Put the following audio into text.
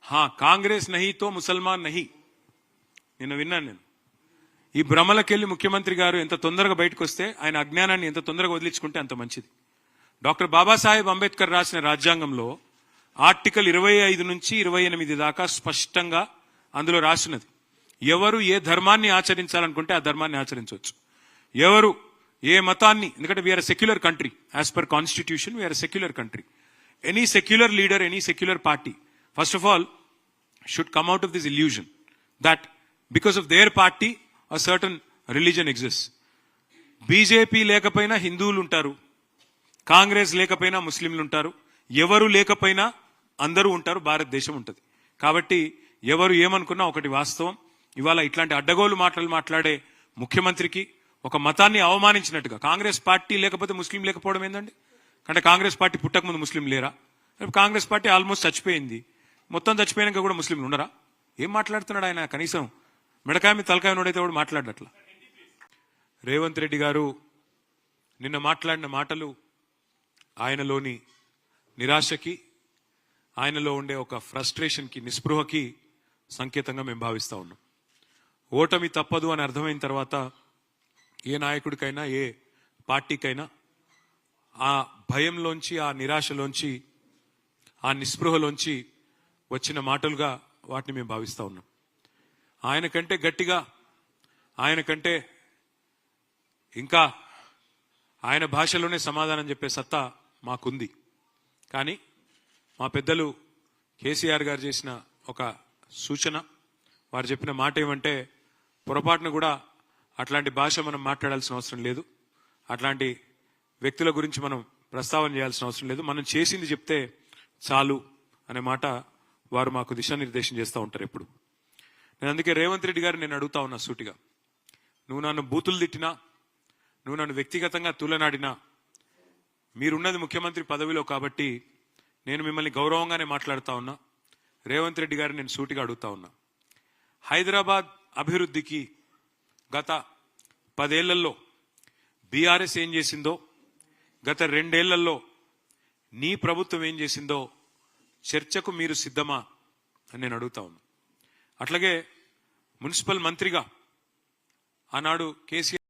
हाँ कांग्रेस नहीं तो मुसलमान नहीं నిన్న విన్నాను నేను ఈ భ్రమలకెళ్ళి ముఖ్యమంత్రి గారు ఎంత తొందరగా బయటకు వస్తే ఆయన అజ్ఞానాన్ని ఎంత తొందరగా వదిలించుకుంటే అంత మంచిది. డాక్టర్ బాబాసాహెబ్ అంబేద్కర్ రాసిన రాజ్యాంగంలో ఆర్టికల్ 25 నుంచి 28 దాకా స్పష్టంగా అందులో రాసినది ఎవరు ఏ ధర్మాన్ని ఆచరించాలనుకుంటే ఆ ధర్మాన్ని ఆచరించవచ్చు. ఎవరు ఏ మతాన్ని, ఎందుకంటే we are secular country as per constitution, we are secular country. Any secular leader, any secular party first of all should come out of this illusion that because of their party a certain religion exists. BJP లేకపోయినా హిందువులు ఉంటారు, కాంగ్రెస్ లేకపోయినా ముస్లింలు ఉంటారు, ఎవరు లేకపోయినా అందరూ ఉంటారు, భారతదేశం ఉంటుంది. కాబట్టి ఎవరు ఏమనుకున్నా ఒకటి వాస్తవం, ఇవాళ ఇట్లాంటి అడ్డగోలు మాటలు మాట్లాడే ముఖ్యమంత్రికి ఒక మతాన్ని అవమానించినట్టుగా, కాంగ్రెస్ పార్టీ లేకపోతే ముస్లిం లేకపోవడం ఏందండి? అంటే కాంగ్రెస్ పార్టీ పుట్టకముందు ముస్లిం లేరా? కాంగ్రెస్ పార్టీ ఆల్మోస్ట్ చచ్చిపోయింది, మొత్తం చచ్చిపోయాక కూడా ముస్లింలు ఉన్నారా? ఏం మాట్లాడుతున్నాడు ఆయన? కనీసం మిడకాయ మీద తలకాయ నోడైతే కూడా మాట్లాడట్లా. రేవంత్ రెడ్డి గారు నిన్న మాట్లాడిన మాటలు ఆయనలోని నిరాశకి, ఆయనలో ఉండే ఒక ఫ్రస్ట్రేషన్కి, నిస్పృహకి సంకేతంగా మేము భావిస్తా ఉన్నాం. ఓటమి తప్పదు అని అర్థమైన తర్వాత ఏ నాయకుడికైనా, ఏ పార్టీకైనా ఆ భయంలోంచి, ఆ నిరాశలోంచి, ఆ నిస్పృహలోంచి వచ్చిన మాటలుగా వాటిని మేము భావిస్తా ఉన్నాం. ఆయన కంటే గట్టిగా, ఆయన కంటే ఇంకా ఆయన భాషలోనే సమాధానం చెప్పే సత్తా మాకుంది. కానీ మా పెద్దలు కేసీఆర్ గారు చేసిన ఒక సూచన, వారు చెప్పిన మాట ఏమంటే, పొరపాటును కూడా అట్లాంటి భాష మనం మాట్లాడాల్సిన అవసరం లేదు, అట్లాంటి వ్యక్తుల గురించి మనం ప్రస్తావన చేయాల్సిన అవసరం లేదు, మనం చేసింది చెప్తే చాలు అనే మాట వారు మాకు దిశానిర్దేశం చేస్తూ ఉంటారు ఎప్పుడు. నేను అందుకే రేవంత్ రెడ్డి గారు నేను అడుగుతా ఉన్నా సూటిగా, నువ్వు నన్ను బూతులు తిట్టినా, నువ్వు నన్ను వ్యక్తిగతంగా తూలనాడినా, మీరున్నది ముఖ్యమంత్రి పదవిలో కాబట్టి నేను మిమ్మల్ని గౌరవంగానే మాట్లాడుతా ఉన్నా. రేవంత్ రెడ్డి గారిని నేను సూటిగా అడుగుతా ఉన్నా, హైదరాబాద్ అభివృద్ధికి గత 10 ఏళ్లలో బీఆర్ఎస్ ఏం చేసిందో, గత 2 ఏళ్లలో నీ ప్రభుత్వం ఏం చేసిందో చర్చకు మీరు సిద్ధమా అని నేను అడుగుతా ఉన్నా. అట్లాగే మున్సిపల్ మంత్రిగా ఆనాడు కేసీఆర్